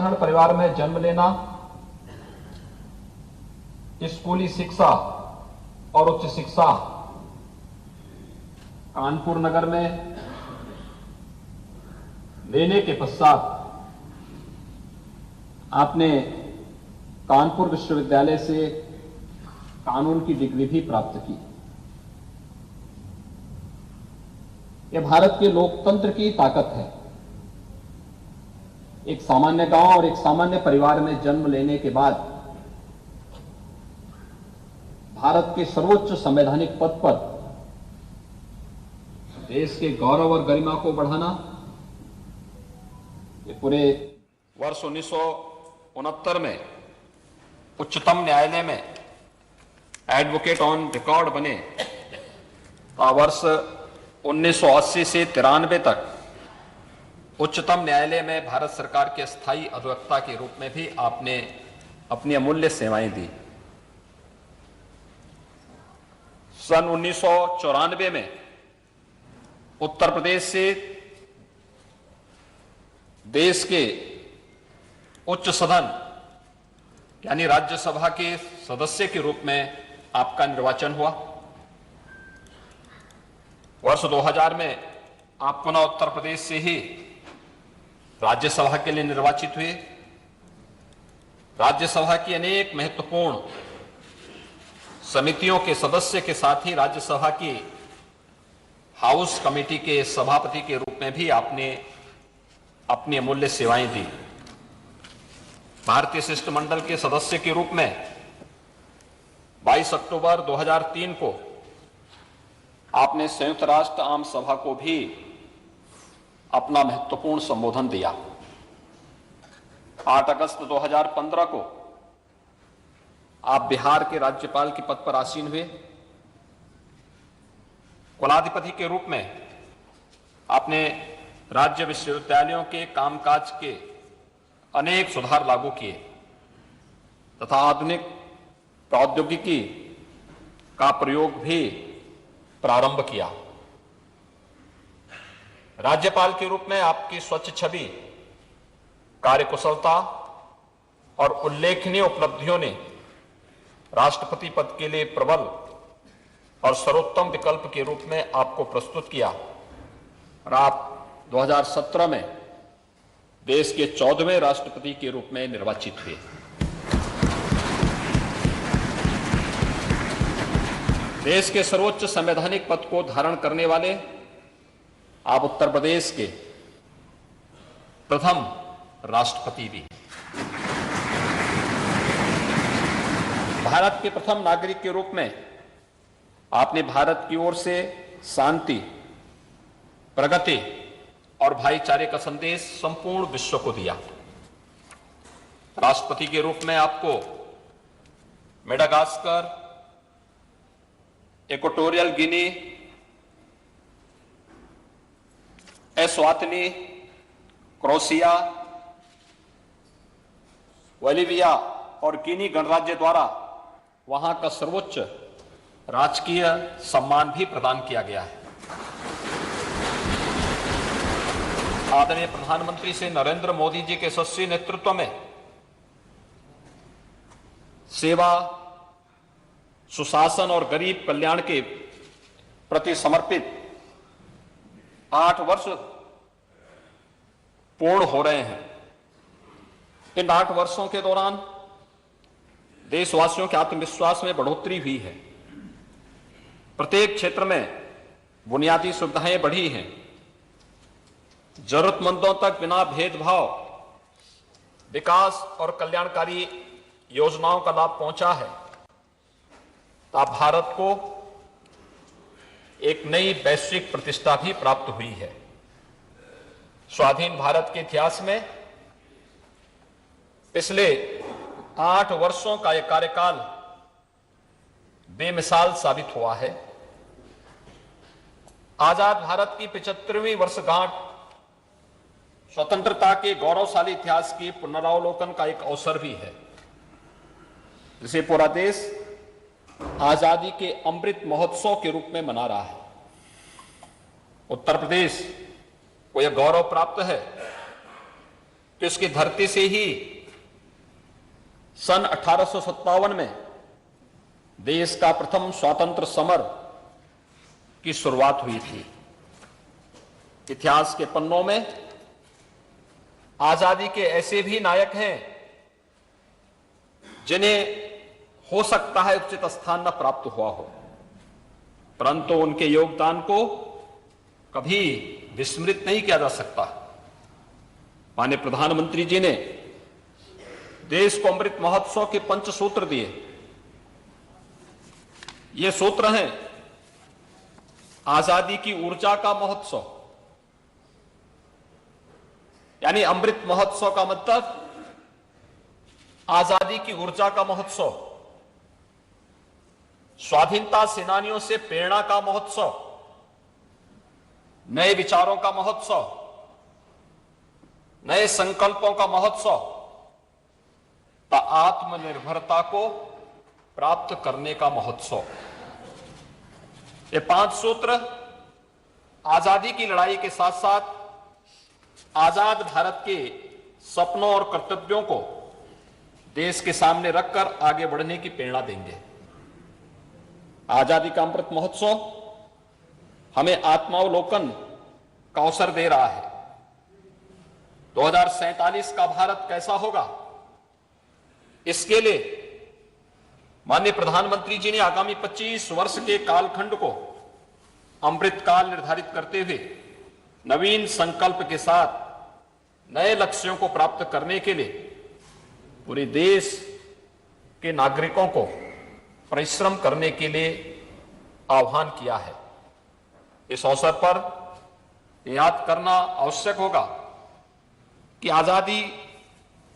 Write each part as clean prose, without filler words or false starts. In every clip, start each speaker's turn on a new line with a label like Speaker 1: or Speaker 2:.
Speaker 1: साधारण परिवार में जन्म लेना, स्कूली शिक्षा और उच्च शिक्षा कानपुर नगर में लेने के पश्चात आपने कानपुर विश्वविद्यालय से कानून की डिग्री भी प्राप्त की। यह भारत के लोकतंत्र की ताकत है। एक सामान्य गांव और एक सामान्य परिवार में जन्म लेने के बाद भारत के सर्वोच्च संवैधानिक पद पर देश के गौरव और गरिमा को बढ़ाना, ये पूरे वर्ष 1969 में उच्चतम न्यायालय में एडवोकेट ऑन रिकॉर्ड बने, वर्ष 1980 से 93 तक उच्चतम न्यायालय में भारत सरकार के स्थायी अधिवक्ता के रूप में भी आपने अपनी अमूल्य सेवाएं दी। सन 1994 में उत्तर प्रदेश से देश के उच्च सदन यानी राज्यसभा के सदस्य के रूप में आपका निर्वाचन हुआ। वर्ष 2000 में आप पुनः उत्तर प्रदेश से ही राज्यसभा के लिए निर्वाचित हुए। राज्यसभा की अनेक महत्वपूर्ण समितियों के सदस्य के साथ ही राज्यसभा की हाउस कमेटी के सभापति के रूप में भी आपने अपनी अमूल्य सेवाएं दी। भारतीय शिष्टमंडल के सदस्य के रूप में 22 अक्टूबर 2003 को आपने संयुक्त राष्ट्र आम सभा को भी अपना महत्वपूर्ण संबोधन दिया। 8 अगस्त 2015 को आप बिहार के राज्यपाल के पद पर आसीन हुए। कुलाधिपति के रूप में आपने राज्य विश्वविद्यालयों के कामकाज के अनेक सुधार लागू किए तथा आधुनिक प्रौद्योगिकी का प्रयोग भी प्रारंभ किया। राज्यपाल के रूप में आपकी स्वच्छ छवि, कार्यकुशलता और उल्लेखनीय उपलब्धियों ने राष्ट्रपति पद के लिए प्रबल और सर्वोत्तम विकल्प के रूप में आपको प्रस्तुत किया और आप 2017 में देश के 14वें राष्ट्रपति के रूप में निर्वाचित हुए। देश के सर्वोच्च संवैधानिक पद को धारण करने वाले आप उत्तर प्रदेश के प्रथम राष्ट्रपति भी। भारत के प्रथम नागरिक के रूप में आपने भारत की ओर से शांति, प्रगति और भाईचारे का संदेश संपूर्ण विश्व को दिया। राष्ट्रपति के रूप में आपको Madagascar, Equatorial Guinea, Eswatini, Croatia, Bolivia और गिनी गणराज्य द्वारा वहां का सर्वोच्च राजकीय सम्मान भी प्रदान किया गया है। आदरणीय प्रधानमंत्री श्री नरेंद्र मोदी जी के यशस्वी नेतृत्व में सेवा, सुशासन और गरीब कल्याण के प्रति समर्पित 8 वर्ष पूर्ण हो रहे हैं। इन 8 वर्षों के दौरान देशवासियों के आत्मविश्वास में बढ़ोतरी हुई है। प्रत्येक क्षेत्र में बुनियादी सुविधाएं बढ़ी हैं। जरूरतमंदों तक बिना भेदभाव विकास और कल्याणकारी योजनाओं का लाभ पहुंचा है। तब भारत को एक नई वैश्विक प्रतिष्ठा भी प्राप्त हुई है। स्वाधीन भारत के इतिहास में पिछले 8 वर्षों का यह कार्यकाल बेमिसाल साबित हुआ है। आजाद भारत की 75वीं वर्षगांठ स्वतंत्रता के गौरवशाली इतिहास की पुनरावलोकन का एक अवसर भी है, जिसे पूरा देश आजादी के अमृत महोत्सव के रूप में मना रहा है। उत्तर प्रदेश को यह गौरव प्राप्त है तो इसकी धरती से ही सन 1857 में देश का प्रथम स्वतंत्र समर की शुरुआत हुई थी। इतिहास के पन्नों में आजादी के ऐसे भी नायक हैं जिन्हें हो सकता है उचित स्थान न प्राप्त हुआ हो, परंतु उनके योगदान को कभी विस्मृत नहीं किया जा सकता। माननीय प्रधानमंत्री जी ने देश को अमृत महोत्सव के 5 सूत्र दिए। ये सूत्र हैं आजादी की ऊर्जा का महोत्सव, यानी अमृत महोत्सव का मतलब आजादी की ऊर्जा का महोत्सव, स्वाधीनता सेनानियों से प्रेरणा का महोत्सव, नए विचारों का महोत्सव, नए संकल्पों का महोत्सव, आत्मनिर्भरता को प्राप्त करने का महोत्सव। ये 5 सूत्र आजादी की लड़ाई के साथ साथ आजाद भारत के सपनों और कर्तव्यों को देश के सामने रखकर आगे बढ़ने की प्रेरणा देंगे। आजादी का अमृत महोत्सव हमें आत्मावलोकन का अवसर दे रहा है। 2047 का भारत कैसा होगा, इसके लिए माननीय प्रधानमंत्री जी ने आगामी 25 वर्ष के कालखंड को अमृत काल निर्धारित करते हुए नवीन संकल्प के साथ नए लक्ष्यों को प्राप्त करने के लिए पूरे देश के नागरिकों को परिश्रम करने के लिए आह्वान किया है। इस अवसर पर याद करना आवश्यक होगा कि आजादी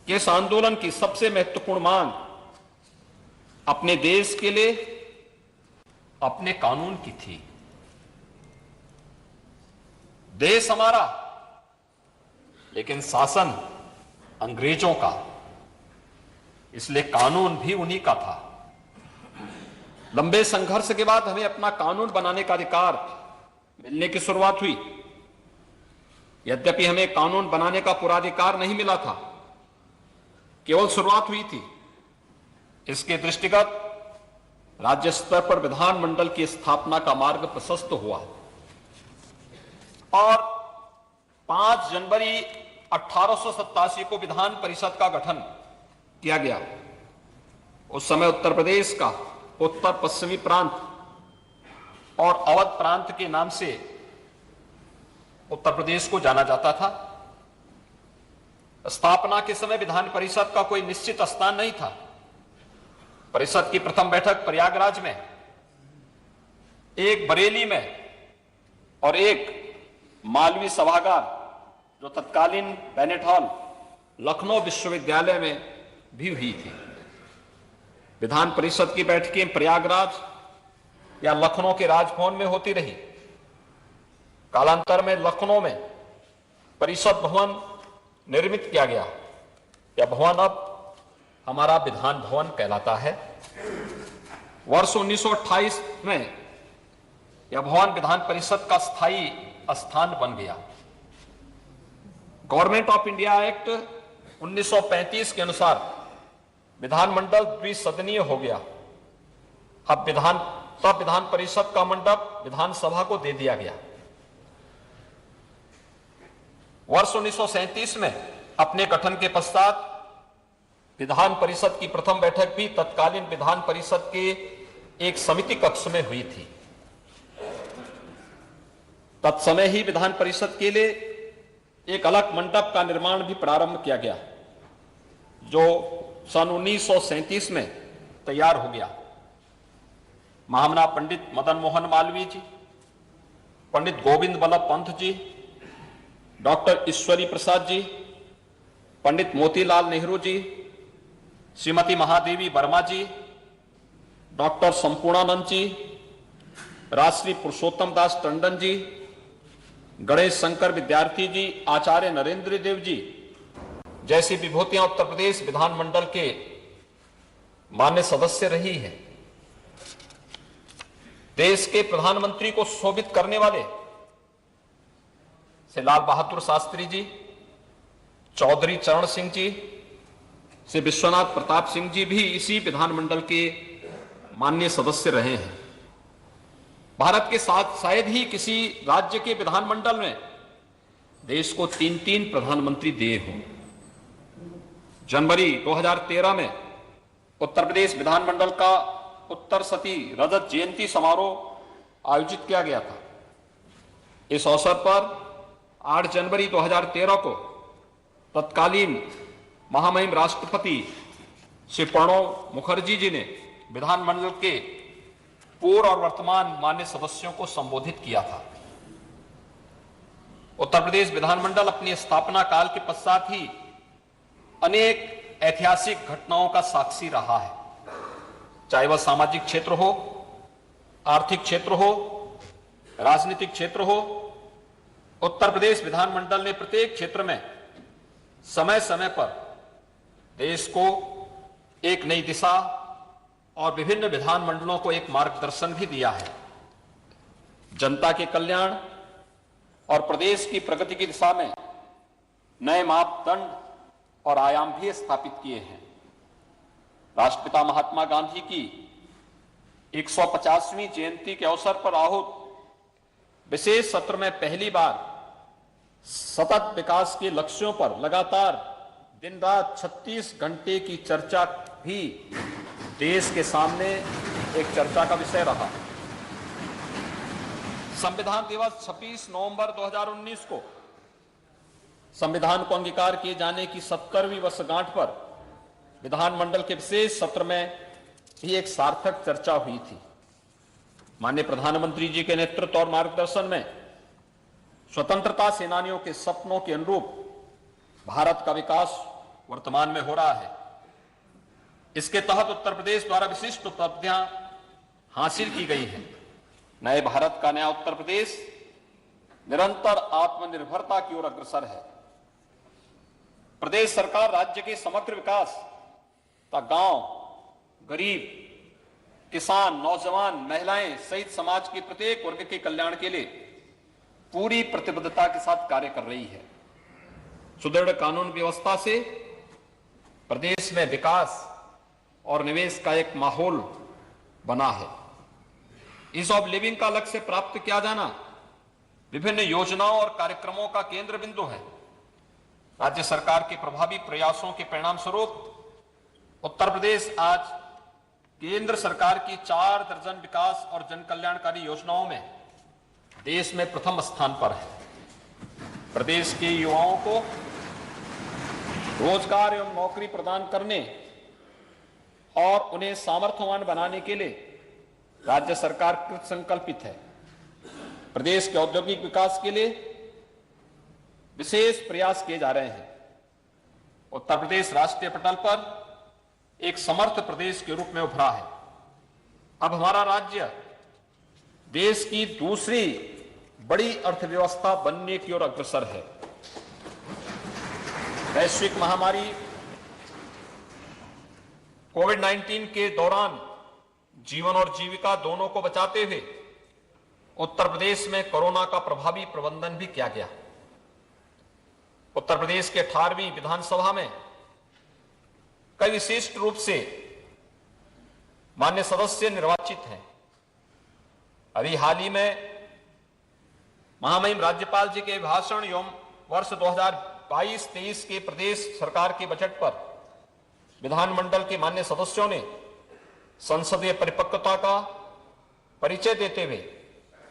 Speaker 1: के इस आंदोलन की सबसे महत्वपूर्ण मांग अपने देश के लिए अपने कानून की थी। देश हमारा, लेकिन शासन अंग्रेजों का, इसलिए कानून भी उन्हीं का था। लंबे संघर्ष के बाद हमें अपना कानून बनाने का अधिकार मिलने की शुरुआत हुई। यद्यपि हमें कानून बनाने का पूरा अधिकार नहीं मिला था, केवल शुरुआत हुई थी। इसके दृष्टिगत राज्य स्तर पर विधानमंडल की स्थापना का मार्ग प्रशस्त हुआ और 5 जनवरी 1887 को विधान परिषद का गठन किया गया। उस समय उत्तर प्रदेश का उत्तर पश्चिमी प्रांत और अवध प्रांत के नाम से उत्तर प्रदेश को जाना जाता था। स्थापना के समय विधान परिषद का कोई निश्चित स्थान नहीं था। परिषद की प्रथम बैठक प्रयागराज में, एक बरेली में और एक मालवी सभागार जो तत्कालीन बेनेट हॉल लखनऊ विश्वविद्यालय में भी हुई थी। विधान परिषद की बैठकें प्रयागराज या लखनऊ के राजभवन में होती रही। कालांतर में लखनऊ में परिषद भवन निर्मित किया गया। यह भवन अब हमारा विधान भवन कहलाता है। वर्ष 1928 में यह भवन विधान परिषद का स्थायी स्थान बन गया। गवर्नमेंट ऑफ इंडिया एक्ट 1935 के अनुसार विधानमंडल द्विसदनीय हो गया। अब विधान परिषद का मंडप विधानसभा को दे दिया गया। वर्ष 1937 में अपने गठन के पश्चात विधान परिषद की प्रथम बैठक भी तत्कालीन विधान परिषद के एक समिति कक्ष में हुई थी। तत्समय ही विधान परिषद के लिए एक अलग मंडप का निर्माण भी प्रारंभ किया गया, जो सन 1937 में तैयार हो गया। महामना पंडित मदन मोहन मालवीय जी, पंडित गोविंद बल्लभ पंत जी, डॉक्टर ईश्वरी प्रसाद जी, पंडित मोतीलाल नेहरू जी, श्रीमती महादेवी वर्मा जी, डॉक्टर संपूर्णानंद जी, राष्ट्रीय पुरुषोत्तम दास टंडन जी, गणेश शंकर विद्यार्थी जी, आचार्य नरेंद्र देव जी जैसी विभूतियां उत्तर प्रदेश विधानमंडल के मान्य सदस्य रही है। देश के प्रधानमंत्री को शोभित करने वाले से लाल बहादुर शास्त्री जी, चौधरी चरण सिंह जी से विश्वनाथ प्रताप सिंह जी भी इसी विधानमंडल के माननीय सदस्य रहे हैं। भारत के साथ शायद ही किसी राज्य के विधानमंडल में देश को 3-3 प्रधानमंत्री दिए हों। जनवरी 2013 में उत्तर प्रदेश विधानमंडल का उत्तर सती रजत जयंती समारोह आयोजित किया गया था। इस अवसर पर 8 जनवरी 2013 को तत्कालीन महामहिम राष्ट्रपति श्री प्रणब मुखर्जी जी ने विधानमंडल के पूर्व और वर्तमान मान्य सदस्यों को संबोधित किया था। उत्तर प्रदेश विधानमंडल अपनी स्थापना काल के पश्चात ही अनेक ऐतिहासिक घटनाओं का साक्षी रहा है, चाहे वह सामाजिक क्षेत्र हो, आर्थिक क्षेत्र हो, राजनीतिक क्षेत्र हो। उत्तर प्रदेश विधानमंडल ने प्रत्येक क्षेत्र में समय समय पर देश को एक नई दिशा और विभिन्न विधानमंडलों को एक मार्गदर्शन भी दिया है। जनता के कल्याण और प्रदेश की प्रगति की दिशा में नए मापदंड और आयाम भी स्थापित किए हैं। राष्ट्रपिता महात्मा गांधी की 150वीं जयंती के अवसर पर आहूत विशेष सत्र में पहली बार सतत विकास के लक्ष्यों पर लगातार दिन रात 36 घंटे की चर्चा भी देश के सामने एक चर्चा का विषय रहा। संविधान दिवस 26 नवंबर 2019 को संविधान को अंगीकार किए जाने की 70वीं वर्षगांठ पर विधानमंडल के विशेष सत्र में भी एक सार्थक चर्चा हुई थी। माननीय प्रधानमंत्री जी के नेतृत्व और मार्गदर्शन में स्वतंत्रता सेनानियों के सपनों के अनुरूप भारत का विकास वर्तमान में हो रहा है। इसके तहत उत्तर प्रदेश द्वारा विशिष्ट उपलब्धियां हासिल की गई हैं। नए भारत का नया उत्तर प्रदेश निरंतर आत्मनिर्भरता की ओर अग्रसर है। प्रदेश सरकार राज्य के समग्र विकास तथा गांव, गरीब, किसान, नौजवान, महिलाएं सहित समाज के प्रत्येक वर्ग के कल्याण के लिए पूरी प्रतिबद्धता के साथ कार्य कर रही है। सुदृढ़ कानून व्यवस्था से प्रदेश में विकास और निवेश का एक माहौल बना है। ईज ऑफ लिविंग का लक्ष्य प्राप्त किया जाना विभिन्न योजनाओं और कार्यक्रमों का केंद्र बिंदु है। राज्य सरकार के प्रभावी प्रयासों के परिणाम स्वरूप उत्तर प्रदेश आज केंद्र सरकार की 4 दर्जन विकास और जन कल्याणकारी योजनाओं में देश में प्रथम स्थान पर है। प्रदेश के युवाओं को रोजगार एवं नौकरी प्रदान करने और उन्हें सामर्थ्यवान बनाने के लिए राज्य सरकार कृत संकल्पित है। प्रदेश के औद्योगिक विकास के लिए विशेष प्रयास किए जा रहे हैं। उत्तर प्रदेश राष्ट्रीय पटल पर एक समर्थ प्रदेश के रूप में उभरा है। अब हमारा राज्य देश की दूसरी बड़ी अर्थव्यवस्था बनने की ओर अग्रसर है। वैश्विक महामारी कोविड-19 के दौरान जीवन और जीविका दोनों को बचाते हुए उत्तर प्रदेश में कोरोना का प्रभावी प्रबंधन भी किया गया। उत्तर प्रदेश के 18वीं विधानसभा में कई विशिष्ट रूप से मान्य सदस्य निर्वाचित हैं। अभी हाल ही में महामहिम राज्यपाल जी के भाषण एवं वर्ष 2022-23 के प्रदेश सरकार के बजट पर विधानमंडल के मान्य सदस्यों ने संसदीय परिपक्वता का परिचय देते हुए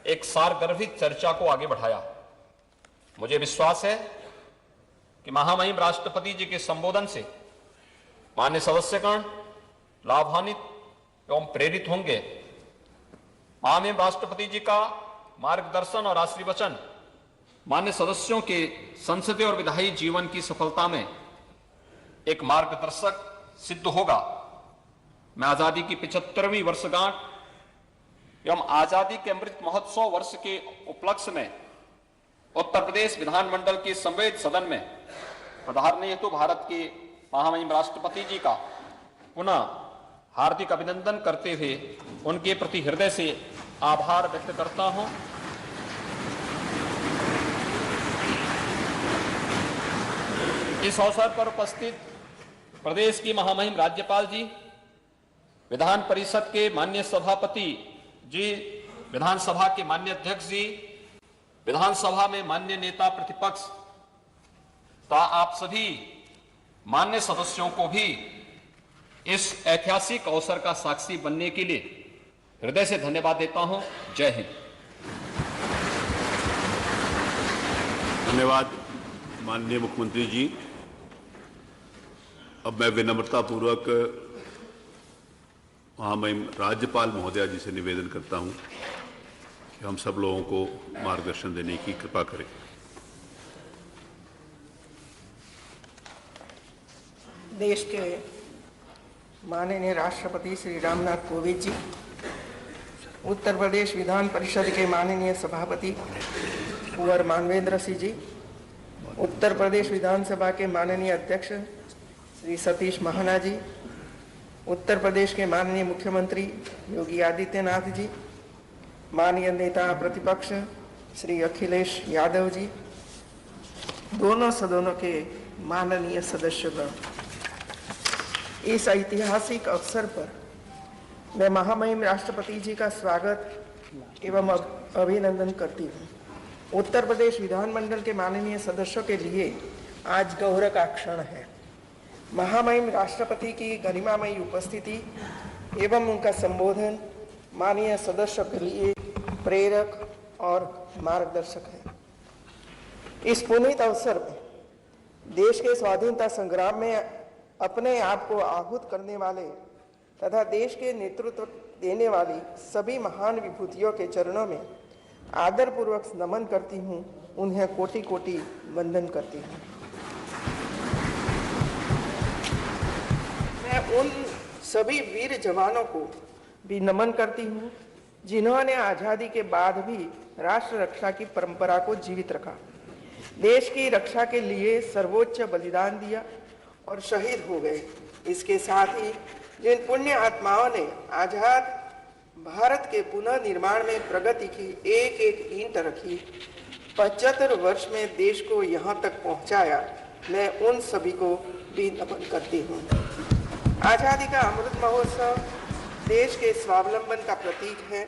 Speaker 1: एक सारगर्भित चर्चा को आगे बढ़ाया। मुझे विश्वास है कि महामहिम राष्ट्रपति जी के संबोधन से मान्य सदस्यगण लाभान्वित एवं प्रेरित होंगे। महामहिम राष्ट्रपति जी का मार्गदर्शन और आशीर्वचन मान्य सदस्यों के संसदीय और विधायी जीवन की सफलता में एक मार्गदर्शक सिद्ध होगा। मैं आजादी की 75वीं वर्षगांठ एवं आजादी के अमृत महोत्सव वर्ष के उपलक्ष्य में उत्तर प्रदेश विधानमंडल के संवेद सदन में पधारने हेतु भारत के महामहिम राष्ट्रपति जी का पुनः हार्दिक अभिनंदन करते हुए उनके प्रति हृदय से आभार व्यक्त करता हूं। इस अवसर पर उपस्थित प्रदेश की महामहिम राज्यपाल जी, विधान परिषद के माननीय सभापति जी, विधानसभा के माननीय अध्यक्ष जी, विधानसभा में माननीय नेता प्रतिपक्ष तथा आप सभी माननीय सदस्यों को भी इस ऐतिहासिक अवसर का साक्षी बनने के लिए हृदय से धन्यवाद देता हूं। जय हिंद।
Speaker 2: धन्यवाद माननीय मुख्यमंत्री जी। अब मैं विनम्रतापूर्वक महामहिम राज्यपाल महोदया जी से निवेदन करता हूं कि हम सब लोगों को मार्गदर्शन देने की कृपा करें।
Speaker 3: देश के माननीय राष्ट्रपति श्री रामनाथ कोविंद जी, उत्तर प्रदेश विधान परिषद के माननीय सभापति कुंवर मानवेंद्र सिंह जी, उत्तर प्रदेश विधानसभा के माननीय अध्यक्ष श्री सतीश महाना जी, उत्तर प्रदेश के माननीय मुख्यमंत्री योगी आदित्यनाथ जी, माननीय नेता प्रतिपक्ष श्री अखिलेश यादव जी, दोनों सदनों के माननीय सदस्यगण, इस ऐतिहासिक अवसर पर मैं महामहिम राष्ट्रपति जी का स्वागत एवं अभिनंदन करती हूँ। उत्तर प्रदेश विधानमंडल के माननीय सदस्यों के लिए आज गौरव का क्षण है। महामहिम राष्ट्रपति की गरिमामयी उपस्थिति एवं उनका संबोधन माननीय सदस्यों के लिए प्रेरक और मार्गदर्शक है। इस पुनीत अवसर में देश के स्वाधीनता संग्राम में अपने आप को आहूत करने वाले तथा देश के नेतृत्व देने वाली सभी महान विभूतियों के चरणों में आदरपूर्वक नमन करती हूँ, उन्हें कोटि कोटि वंदन करती हूँ। मैं उन सभी वीर जवानों को भी नमन करती हूँ जिन्होंने आज़ादी के बाद भी राष्ट्र रक्षा की परंपरा को जीवित रखा, देश की रक्षा के लिए सर्वोच्च बलिदान दिया और शहीद हो गए। इसके साथ ही जिन पुण्य आत्माओं ने आजाद भारत के पुनः निर्माण में प्रगति की एक एक ईंट रखी, 75 वर्ष में देश को यहाँ तक पहुँचाया, मैं उन सभी को भी नमन करती हूँ। आज़ादी का अमृत महोत्सव देश के स्वावलंबन का प्रतीक है।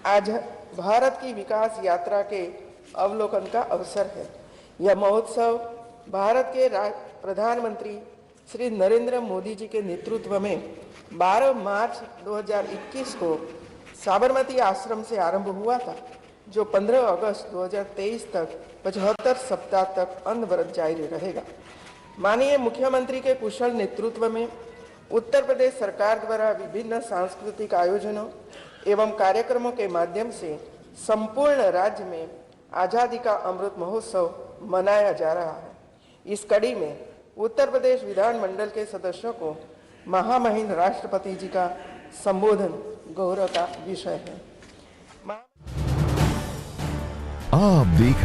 Speaker 3: आज भारत की विकास यात्रा के अवलोकन का अवसर है। यह महोत्सव भारत के प्रधानमंत्री श्री नरेंद्र मोदी जी के नेतृत्व में 12 मार्च 2021 को साबरमती आश्रम से आरंभ हुआ था, जो 15 अगस्त 2023 तक 75 सप्ताह तक अनवरत जारी रहेगा। माननीय मुख्यमंत्री के कुशल नेतृत्व में उत्तर प्रदेश सरकार द्वारा विभिन्न सांस्कृतिक आयोजनों एवं कार्यक्रमों के माध्यम से संपूर्ण राज्य में आज़ादी का अमृत महोत्सव मनाया जा रहा है। इस कड़ी में उत्तर प्रदेश विधानमंडल के सदस्यों को महामहिम राष्ट्रपति जी का संबोधन गौरव का विषय है।
Speaker 4: आप देख